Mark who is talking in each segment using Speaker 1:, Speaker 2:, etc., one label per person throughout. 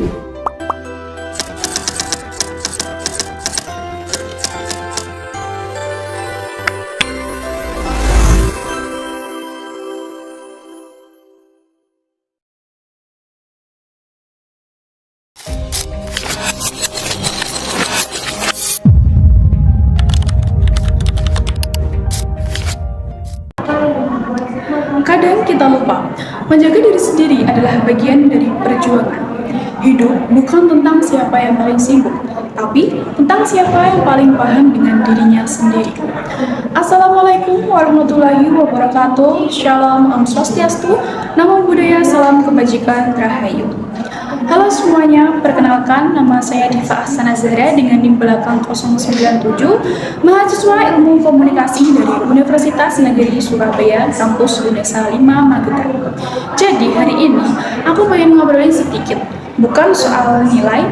Speaker 1: Kadang kita lupa, menjaga diri sendiri adalah bagian dari perjuangan. Hidup bukan tentang siapa yang paling sibuk, tapi tentang siapa yang paling paham dengan dirinya sendiri. Assalamualaikum warahmatullahi wabarakatuh. Shalom, Om Swastiastu, Namo Buddhaya, Salam Kebajikan, Rahayu. Halo semuanya, perkenalkan nama saya Diva Ahsana Zahra dengan NIM belakang 097, mahasiswa Ilmu Komunikasi dari Universitas Negeri Surabaya, Kampus Unesa 5 Magetan. Jadi hari ini aku pengen ngobrolin sedikit, bukan soal nilai,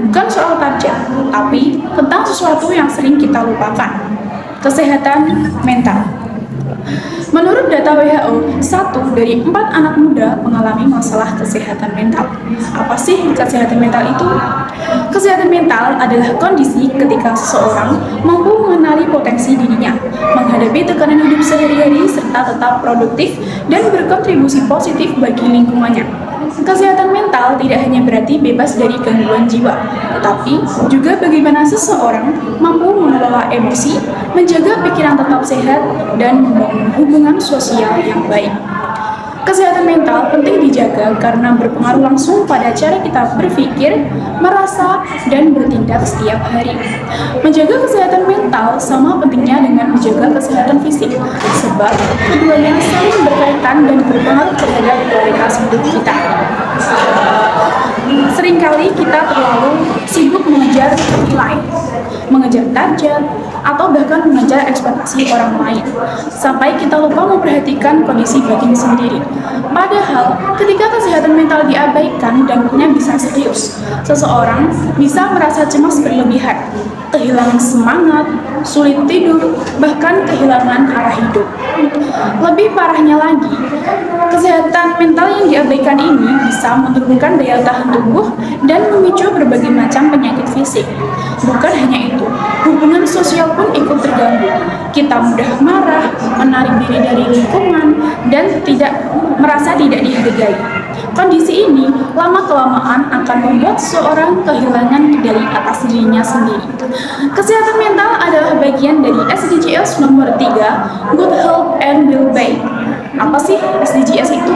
Speaker 1: bukan soal target, tapi tentang sesuatu yang sering kita lupakan, kesehatan mental. Menurut data WHO, 1 dari 4 anak muda mengalami masalah kesehatan mental. Apa sih kesehatan mental itu? Kesehatan mental adalah kondisi ketika seseorang mampu mengenali potensi dirinya, menghadapi tekanan hidup sehari-hari, serta tetap produktif dan berkontribusi positif bagi lingkungannya. Kesehatan mental tidak hanya berarti bebas dari gangguan jiwa, tetapi juga bagaimana seseorang mampu mengelola emosi, menjaga pikiran tetap sehat, dan membangun hubungan sosial yang baik. Kesehatan mental penting dijaga karena berpengaruh langsung pada cara kita berpikir, merasa, dan bertindak setiap hari. Menjaga kesehatan mental sama pentingnya dengan menjaga kesehatan fisik, sebab keduanya saling berkaitan dan berpengaruh terhadap kualitas hidup kita. Seringkali kita terlalu sibuk mengejar nilai, mengejar target, atau bahkan mengejar ekspektasi orang lain, sampai kita lupa memperhatikan kondisi batin sendiri. Padahal, ketika kesehatan mental diabaikan, dampaknya bisa serius. Seseorang bisa merasa cemas berlebihan, kehilangan semangat, sulit tidur, bahkan kehilangan arah hidup. Lebih parahnya lagi, kesehatan mental yang diabaikan ini bisa menurunkan daya tahan tubuh dan memicu berbagai macam penyakit fisik. Bukan hanya itu, hubungan sosial pun ikut terganggu. Kita mudah marah, menarik diri dari lingkungan, dan merasa tidak dihargai. Kondisi ini lama-kelamaan akan membuat seseorang kehilangan kendali atas dirinya sendiri. Kesehatan mental adalah bagian dari SDGs nomor 3, Good Health and Well-being. Apa sih SDGs itu?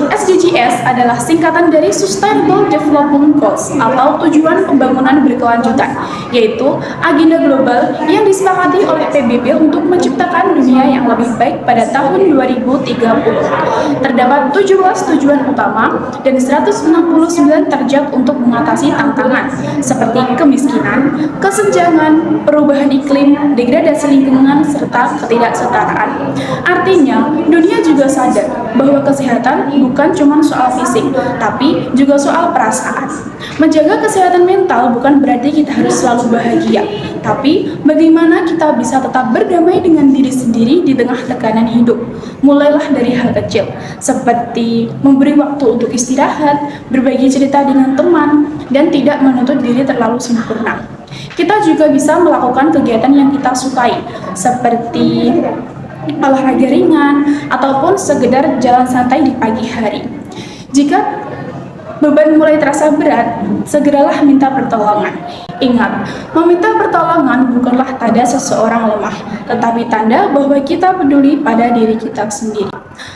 Speaker 1: SDGs adalah singkatan dari Sustainable Development Goals atau tujuan pembangunan berkelanjutan, yaitu agenda global yang disepakati oleh PBB untuk menciptakan dunia yang lebih baik pada tahun 2030. Terdapat 17 tujuan utama dan 169 target untuk mengatasi tantangan seperti kemiskinan, kesenjangan, perubahan iklim, degradasi lingkungan, serta ketidaksetaraan. Artinya, dunia juga sadar bahwa kesehatan bukan cuma soal fisik, tapi juga soal perasaan. Menjaga kesehatan mental bukan berarti kita harus selalu bahagia, tapi bagaimana kita bisa tetap berdamai dengan diri sendiri di tengah tekanan hidup. Mulailah dari hal kecil, seperti memberi waktu untuk istirahat, berbagi cerita dengan teman, dan tidak menuntut diri terlalu sempurna. Kita juga bisa melakukan kegiatan yang kita sukai, seperti olahraga ringan, ataupun sekedar jalan santai di pagi hari. Jika beban mulai terasa berat, segeralah minta pertolongan. Ingat, meminta pertolongan bukanlah tanda seseorang lemah, tetapi tanda bahwa kita peduli pada diri kita sendiri.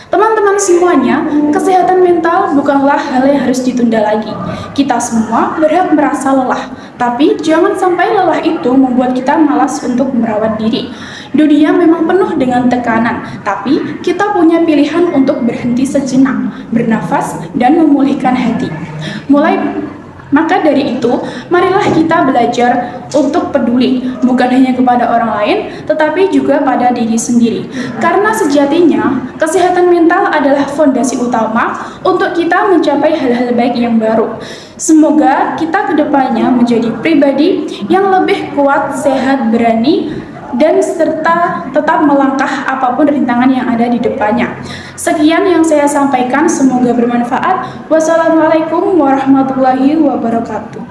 Speaker 1: Teman-teman semuanya, kesehatan mental bukanlah hal yang harus ditunda lagi. Kita semua berhak merasa lelah, tapi jangan sampai lelah itu membuat kita malas untuk merawat diri. Dunia memang penuh dengan tekanan, tapi kita punya pilihan untuk berhenti sejenak, bernafas, dan memulihkan hati. Maka dari itu, marilah kita belajar untuk peduli, bukan hanya kepada orang lain, tetapi juga pada diri sendiri. Karena sejatinya, kesehatan mental adalah fondasi utama untuk kita mencapai hal-hal baik yang baru. Semoga kita kedepannya menjadi pribadi yang lebih kuat, sehat, berani, dan serta tetap melangkah apapun rintangan yang ada di depannya. Sekian yang saya sampaikan, semoga bermanfaat. Wassalamualaikum warahmatullahi wabarakatuh.